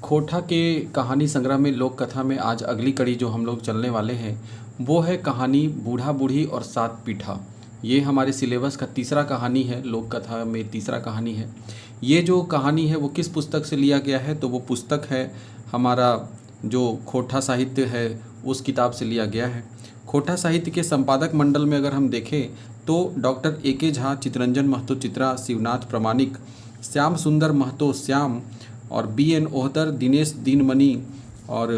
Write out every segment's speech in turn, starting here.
खोटा के कहानी संग्रह में लोक कथा में आज अगली कड़ी जो हम लोग चलने वाले हैं वो है कहानी बूढ़ा बूढ़ी और सात पीठा। ये हमारे सिलेबस का तीसरा कहानी है, लोक कथा में तीसरा कहानी है। ये जो कहानी है वो किस पुस्तक से लिया गया है, तो वो पुस्तक है हमारा जो खोटा साहित्य है उस किताब से लिया गया है। खोटा साहित्य के संपादक मंडल में अगर हम देखें तो डॉक्टर ए.के. झा, चितरंजन महतो चित्रा, शिवनाथ प्रमाणिक, श्याम सुंदर महतो श्याम और बी.एन. ओहतर, दिनेश दीनमणि और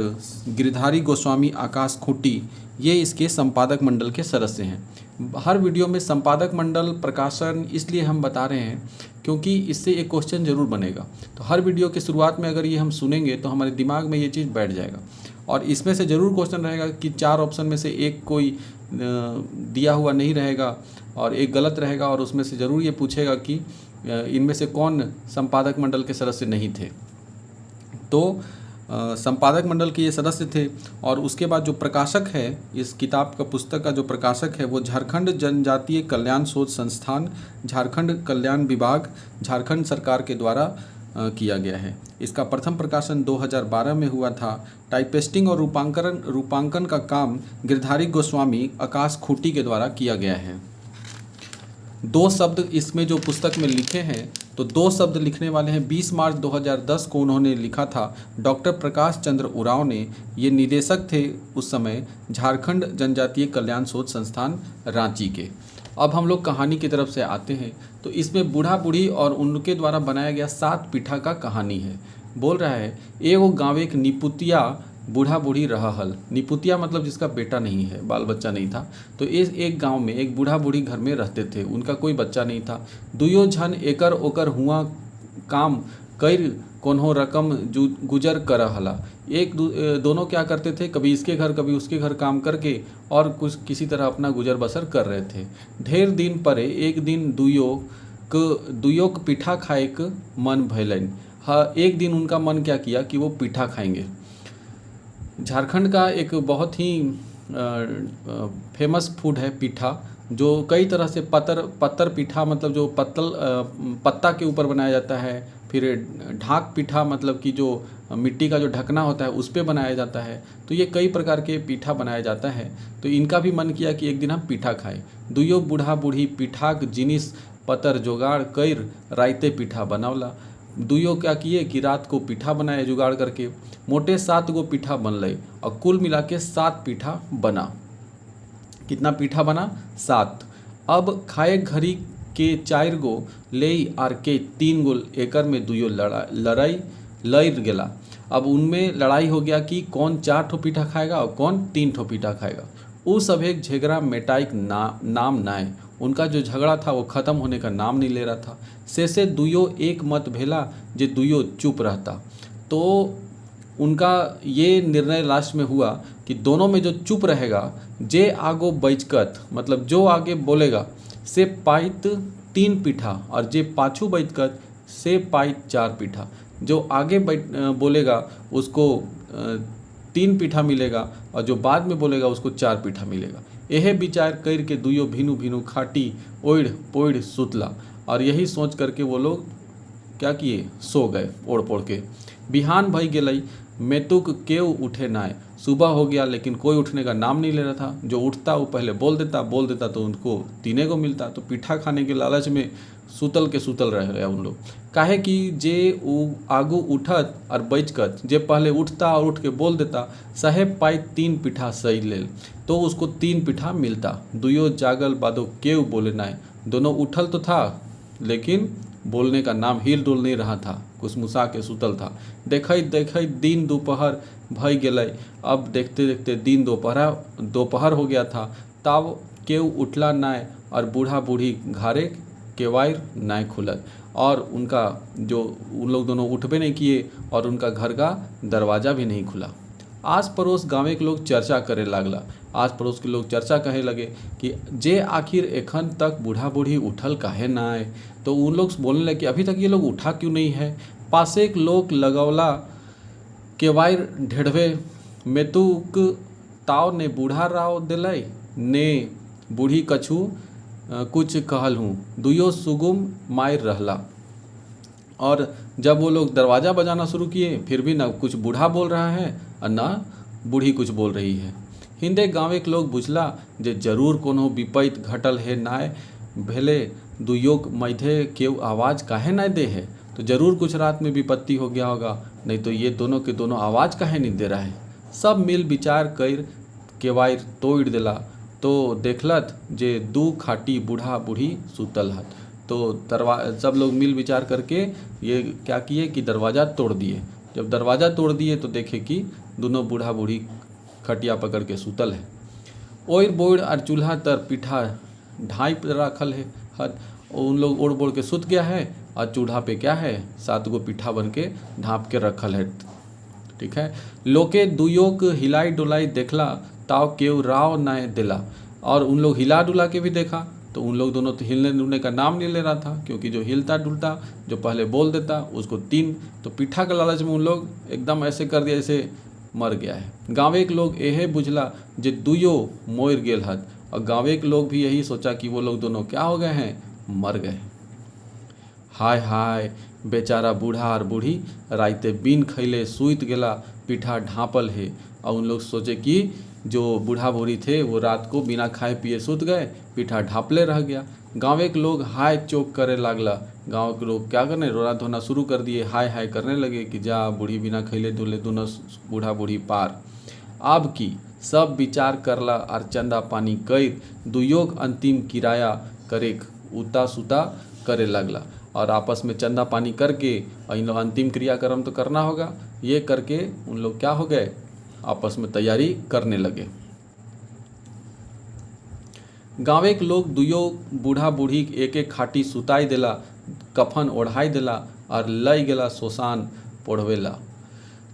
गिरधारी गोस्वामी आकाश खूंटी, ये इसके संपादक मंडल के सदस्य हैं। हर वीडियो में संपादक मंडल प्रकाशन इसलिए हम बता रहे हैं क्योंकि इससे एक क्वेश्चन जरूर बनेगा। तो हर वीडियो के शुरुआत में अगर ये हम सुनेंगे तो हमारे दिमाग में ये चीज़ बैठ जाएगा और इसमें से ज़रूर क्वेश्चन रहेगा कि चार ऑप्शन में से एक कोई दिया हुआ नहीं रहेगा और एक गलत रहेगा और उसमें से ज़रूर ये पूछेगा कि इनमें से कौन संपादक मंडल के सदस्य नहीं थे। तो संपादक मंडल के ये सदस्य थे और उसके बाद जो प्रकाशक है इस किताब का, पुस्तक का जो प्रकाशक है वो झारखंड जनजातीय कल्याण शोध संस्थान, झारखंड कल्याण विभाग, झारखंड सरकार के द्वारा किया गया है। इसका प्रथम प्रकाशन 2012 में हुआ था। टाइपेस्टिंग और रूपांकन का काम गिरधारी गोस्वामी आकाश खूंटी के द्वारा किया गया है। दो शब्द इसमें जो पुस्तक में लिखे हैं तो दो शब्द लिखने वाले हैं। 20 मार्च 2010 को उन्होंने लिखा था डॉक्टर प्रकाश चंद्र उरांव ने। ये निदेशक थे उस समय झारखंड जनजातीय कल्याण शोध संस्थान रांची के। अब हम लोग कहानी की तरफ से आते हैं तो इसमें बूढ़ा बूढ़ी और उनके द्वारा बनाया गया सात पीठा का कहानी है। बोल रहा है एगो गाँव एक निपुतिया बूढ़ा बूढ़ी रहा हल। निपुतिया मतलब जिसका बेटा नहीं है, बाल बच्चा नहीं था। तो इस एक गांव में एक बूढ़ा बूढ़ी घर में रहते थे, उनका कोई बच्चा नहीं था। दुयो झन एकर ओकर हुआ काम कई कोन्हो रकम गुजर कर हला। दोनों क्या करते थे, कभी इसके घर कभी उसके घर काम करके और कुछ किसी तरह अपना गुजर बसर कर रहे थे। ढेर दिन परे एक दिन दुयो पीठा खाए के मन भैलन। हाँ, एक दिन उनका मन क्या किया कि वो पीठा खाएंगे। झारखंड का एक बहुत ही फेमस फूड है पीठा, जो कई तरह से पत्तर पीठा मतलब जो पत्ता के ऊपर बनाया जाता है। फिर ढाक पीठा मतलब कि जो मिट्टी का जो ढकना होता है उस पर बनाया जाता है। तो ये कई प्रकार के पीठा बनाया जाता है। तो इनका भी मन किया कि एक दिन हम पीठा खाएं। दुयो बूढ़ा बूढ़ी पीठाक जिनिस पतर जोगाड़ कईर रायते पीठा बनावला। दुयो क्या किए कि रात को पीठा बनाए जुगाड़ करके। मोटे 7 गो पीठा बनल और कुल मिला के 7 पीठा बना। कितना पीठा बना? 7। अब खाए घड़ी के 4 गो ले आर के 3 गो एकर में दुयो लड़ाई लड़ गेला। अब उनमें लड़ाई हो गया कि कौन 4 ठो पीठा खाएगा और कौन 3 ठो पीठा खाएगा। वो सब एक झगड़ा मेटाइक नाम नाय। उनका जो झगड़ा था वो ख़त्म होने का नाम नहीं ले रहा था। से दुयो एक मत भेला जे दुयो चुप रहता। तो उनका ये निर्णय लास्ट में हुआ कि दोनों में जो चुप रहेगा जे आगो बैचकत मतलब जो आगे बोलेगा से पाइत 3 पीठा और जे पाछू बैठकत से पाइत 4 पीठा। जो आगे बोलेगा उसको 3 पीठा मिलेगा और जो बाद में बोलेगा उसको 4 पीठा मिलेगा। यह विचार कर के दुयो भिनु भिनु खाटी ओढ़ पोढ़ सुतला। और यही सोच करके वो लोग क्या किए, सो गए ओढ़ पोढ़ के। बिहान भई गेलई मेतुक केव उठे नाय। सुबह हो गया लेकिन कोई उठने का नाम नहीं ले रहा था। जो उठता वो पहले बोल देता तो उनको 3 को मिलता। तो पीठा खाने के लालच में सुतल के सुतल रह गया उन लोग। काहे कि जे आगू उठत और बैचकत जे पहले उठता और उठ के बोल देता साहेब पाई 3 पीठा सही ले तो उसको 3 पीठा मिलता। दुयो जागल बादो केव बोले नाय। दोनों उठल तो था लेकिन बोलने का नाम हिल डुल नहीं रहा था, कुसमुसा के सुतल था। देखई दिन दोपहर भई गेलै। अब देखते देखते दिन दोपहर हो गया था। तब केव उठला नाय और बूढ़ा बूढ़ी घारे केवायर नाय खुलल। और उनका जो उन लोग दोनों उठबे नहीं किए और उनका घर का दरवाज़ा भी नहीं खुला। आस पड़ोस गाँव के लोग चर्चा करे लागला। आस पड़ोस के लोग चर्चा कहे लगे कि जे आखिर एखन तक बूढ़ा बूढ़ी उठल काहे ना आए। तो उन लोग बोलने लगे कि अभी तक ये लोग उठा क्यों नहीं है। पासे एक लोग लगौला केवायर ढेढ़वे मेतुक ताव ने बूढ़ा राव दिलाई ने बूढ़ी कछु कुछ कहल हूँ। दुयो सुगुम मायर रहला। और जब वो लोग दरवाज़ा बजाना शुरू किए फिर भी ना कुछ बूढ़ा बोल रहा है और ना बूढ़ी कुछ बोल रही है। हिंदे गाँवेक लोग बुझला जे जरूर कोनो विपैत घटल है नाय भेले दुयोग मध्य केव आवाज़ काहे ना दे है। तो जरूर कुछ रात में विपत्ति हो गया होगा, नहीं तो ये दोनों के दोनों आवाज़ काहे नहीं दे रहा है। सब मिल विचार कर केवायर तोड़ दिला तो देखलत जे दू खाटी बूढ़ा बूढ़ी सुतल हत। तो सब लोग मिल विचार करके ये क्या किए कि दरवाज़ा तोड़ दिए। जब दरवाज़ा तोड़ दिए तो देखे कि दोनों बूढ़ा बूढ़ी खटिया पकड़ के सुतल है। ओर बोड़ और चूल्हा तर पीठा ढाई रखल है हद। उन लोग ओढ़ बोड़ के सुत गया है और चूल्हा पे क्या है 7 गो पीठा बन के ढाँप के रखल है। ठीक है। लोके दुयोग हिलाई डुलाई देखला ताव केव राव न दिला। और उन लोग हिला डुला के भी देखा तो उन लोग दोनों तो हिलने डुलने का नाम नहीं ले रहा था, क्योंकि जो हिलता डुलता जो पहले बोल देता उसको 3 तो पीठा के लालच में उन लोग एकदम ऐसे कर दिया जैसे मर गया है। गाँवे के लोग यही बुझला जे दुयो मोर गेल हत। और गाँवे के लोग भी यही सोचा कि वो लोग दोनों क्या हो गए हैं, मर गए। हाय हाय बेचारा बूढ़ा और बूढ़ी राइते बिन खैले सुत गेला पीठा ढाँपल है। और उन लोग सोचे कि जो बूढ़ा बूढ़ी थे वो रात को बिना खाए पिए सुत गए, पीठा ढाँपले रह गया। गाँव के लोग हाय चोक करे लागला। गाँव के लोग क्या करने रोना धोना शुरू कर दिए, हाय हाय करने लगे कि जा बूढ़ी बिना खैले धुले दोनों बूढ़ा बूढ़ी पार। अब की सब विचार करला और चंदा पानी कर दुयोग अंतिम किराया करे उता सुता करे लगला। और आपस में चंदा पानी करके इन लोग अंतिम क्रियाक्रम तो करना होगा, ये करके उन लोग क्या हो गए आपस में तैयारी करने लगे। गाँवे के लोग दुयो बूढ़ा बूढ़ी एक एक खाटी सुताई देला, कफन ओढ़ाई देला और लई गेला शोशान पोढ़वेला।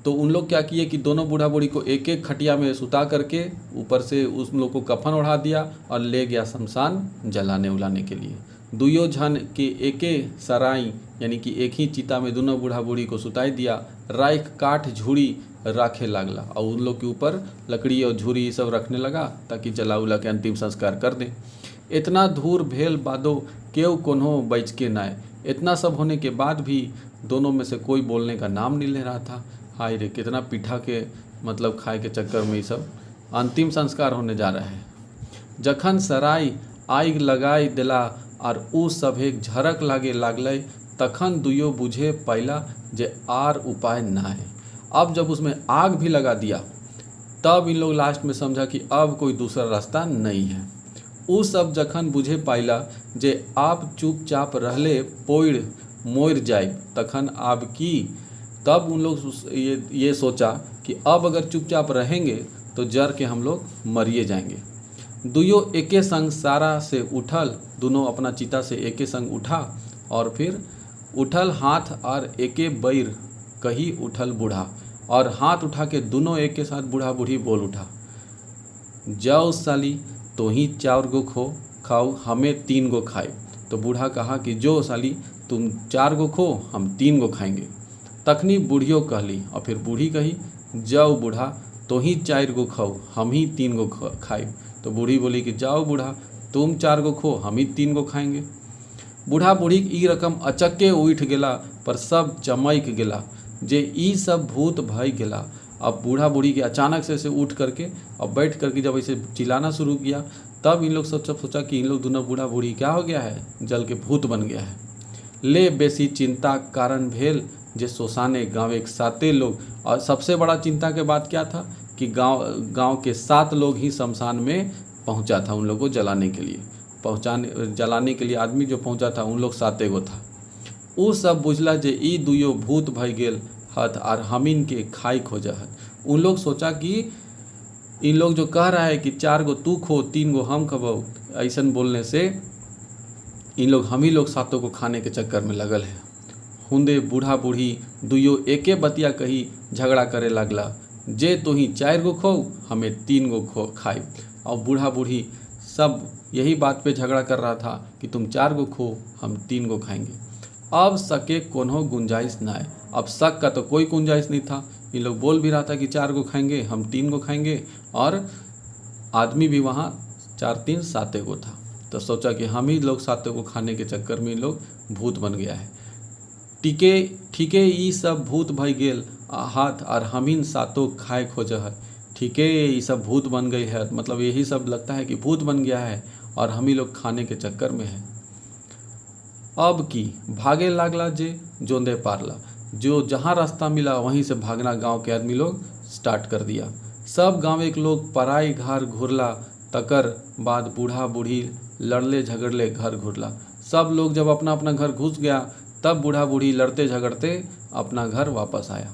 तो उन लोग क्या किए कि दोनों बूढ़ा बूढ़ी को एक एक खटिया में सुता करके ऊपर से उस लोग को कफन ओढ़ा दिया और ले गया शमशान जलाने उलाने के लिए। दुयो झन के एके सराई यानी कि एक ही चिता में दोनों बूढ़ा बूढ़ी को सुताई दिया। राख काठ झुड़ी राखे लागला और उन लोग के ऊपर लकड़ी और झुरी ये सब रखने लगा ताकि जला उला के अंतिम संस्कार कर दें। इतना धूर भेल बादो केव कोन्हो बच के नाय। इतना सब होने के बाद भी दोनों में से कोई बोलने का नाम नहीं ले रहा था। हाय रे कितना पीठा के मतलब खाए के चक्कर में ये सब अंतिम संस्कार होने जा रहा है। जखन सराय आग लगाई दिला और उ सभे झरक लागे लागल तखन दुयो बुझे पैला जे आर उपाय ना है। अब जब उसमें आग भी लगा दिया तब इन लोग लास्ट में समझा कि अब कोई दूसरा रास्ता नहीं है। उ सब जखन बुझे पाइला जे आप चुपचाप रहले पोड़ मोर जाए तखन आप की। तब उन लोग ये सोचा कि अब अगर चुपचाप रहेंगे तो जर के हम लोग मरिए जाएंगे। दुयो एके संग सारा से उठल, दोनों अपना चिता से एके संग उठा और फिर उठल हाथ और एके बैर कही उठल बूढ़ा। और हाथ उठा के दोनों एक के साथ बूढ़ा बूढ़ी बोल उठा, जाओ साली तो ही 4 गो खाओ हमें 3 गो खाए। तो बूढ़ा कहा कि जो साली तुम 4 गो खो हम 3 गो खाएंगे। तखनी बूढ़ियों कहली और फिर बूढ़ी कही जाओ बूढ़ा तो ही 4 गो खाओ हम ही 3 गो खाए। तो बूढ़ी बोली कि जाओ बूढ़ा तुम 4 गो खो हम ही 3 गो खाएंगे। बूढ़ा बूढ़ी ई रकम अचक्के उठ गेला पर सब चमक गेला जे ई सब भूत भय गेला। अब बूढ़ा बूढ़ी के अचानक से ऐसे उठ करके और बैठ करके जब ऐसे चिल्लाना शुरू किया तब इन लोग सब सोचा कि इन लोग दोनों बूढ़ा बूढ़ी क्या हो गया है, जल के भूत बन गया है। ले बेसी चिंता कारण भेल जे शोशाने गाँव एक 7 लोग। और सबसे बड़ा चिंता के बात क्या था कि गांव के 7 लोग ही शमशान में पहुंचा था उन लोगों को जलाने के लिए। जलाने के लिए आदमी जो पहुंचा था उन लोग 7 गो था। उ सब बुझला जे ई दुयो भूत भय गेल हत और हमीन के खाई खोजा हत। उन लोग सोचा कि इन लोग जो कह रहा है कि 4 गो तू खो 3 गो हम खबो, ऐसन बोलने से इन लोग हम ही लोग 7 को खाने के चक्कर में लगल है। हुंदे बूढ़ा बूढ़ी दुयो एके बतिया कही झगड़ा करे लगला, जे तो ही 4 गो खो हमें 3 गो खाए। और बूढ़ा बूढ़ी सब यही बात पे झगड़ा कर रहा था कि तुम 4 गो खो हम 3 गो खाएंगे। अब शके कोनो गुंजाइश ना है। अब शक का तो कोई गुंजाइश नहीं था। इन लोग बोल भी रहा था कि 4 गो खाएंगे हम 3 गो खाएंगे और आदमी भी वहाँ 4 3 7 गो था। तो सोचा कि हम ही लोग 7 को खाने के चक्कर में इन लोग भूत बन गया है। टीके ठीके ई सब भूत भई गेल हाथ और हमीन सातों खाए खोज है। ठीके ये सब भूत बन गई है, मतलब यही सब लगता है कि भूत बन गया है और हम ही लोग खाने के चक्कर में है। अब की भागे लागला जे जोंदे पारला, जो जहाँ रास्ता मिला वहीं से भागना गांव के आदमी लोग स्टार्ट कर दिया। सब गाँव के लोग पराई घर घुरला, तकर बाद बूढ़ा बूढ़ी लड़ले झगड़ले घर घुरला। सब लोग जब अपना अपना घर घुस गया तब बूढ़ा बूढ़ी लड़ते झगड़ते अपना घर वापस आया।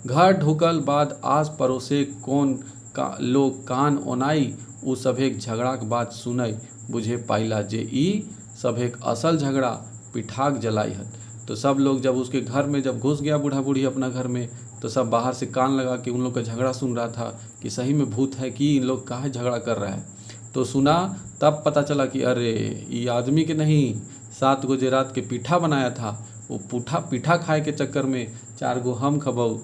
घर ढुकल बाद आस पड़ोसे कौन का लोग कान ओनाई, उ सभेक झगड़ा के बात सुनई, बुझे पाइला जे ई सभेक असल झगड़ा पिठाक जलाई है। तो सब लोग जब उसके घर में जब घुस गया बूढ़ा बूढ़ी अपना घर में, तो सब बाहर से कान लगा के उन लोग का झगड़ा सुन रहा था कि सही में भूत है कि इन लोग काहे झगड़ा कर रहा है। तो सुना तब पता चला कि अरे ये आदमी के नहीं, 7 गो जे रात के पीठा बनाया था वो पीठा खाए के चक्कर में 4 गो हम खबऊ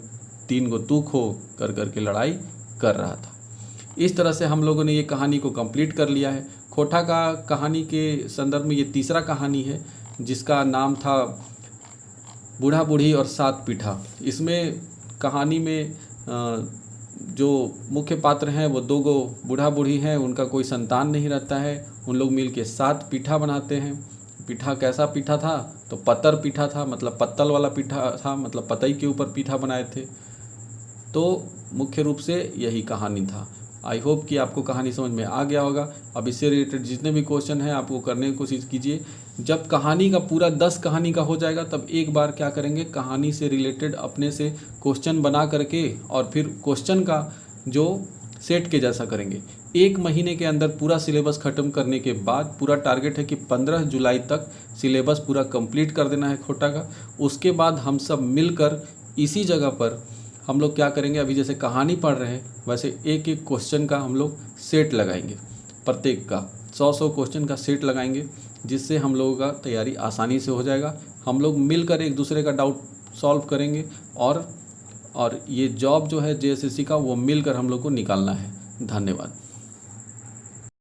3 गो तू खो कर करके लड़ाई कर रहा था। इस तरह से हम लोगों ने ये कहानी को कंप्लीट कर लिया है। खोटा का कहानी के संदर्भ में ये तीसरा कहानी है जिसका नाम था बूढ़ा बूढ़ी और 7 पीठा। इसमें कहानी में जो मुख्य पात्र हैं वो 2 गो बूढ़ा बूढ़ी हैं, उनका कोई संतान नहीं रहता है। उन लोग मिल के 7 पीठा बनाते हैं। पीठा कैसा पीठा था? तो पत्तर पीठा था, मतलब पत्तल वाला पीठा था, मतलब पतई के ऊपर पीठा बनाए थे। तो मुख्य रूप से यही कहानी था। आई होप कि आपको कहानी समझ में आ गया होगा। अब इससे रिलेटेड जितने भी क्वेश्चन हैं आपको करने की कोशिश कीजिए। जब कहानी का पूरा 10 कहानी का हो जाएगा तब एक बार क्या करेंगे, कहानी से रिलेटेड अपने से क्वेश्चन बना करके और फिर क्वेश्चन का जो सेट के जैसा करेंगे। 1 महीने के अंदर पूरा सिलेबस ख़त्म करने के बाद पूरा टारगेट है कि 15 जुलाई तक सिलेबस पूरा कंप्लीट कर देना है खोटा का। उसके बाद हम सब मिलकर इसी जगह पर हम लोग क्या करेंगे, अभी जैसे कहानी पढ़ रहे हैं वैसे एक एक क्वेश्चन का हम लोग सेट लगाएंगे। प्रत्येक का 100 क्वेश्चन का सेट लगाएंगे, जिससे हम लोगों का तैयारी आसानी से हो जाएगा। हम लोग मिलकर एक दूसरे का डाउट सॉल्व करेंगे और ये जॉब जो है JSSC का वो मिलकर हम लोग को निकालना है। धन्यवाद।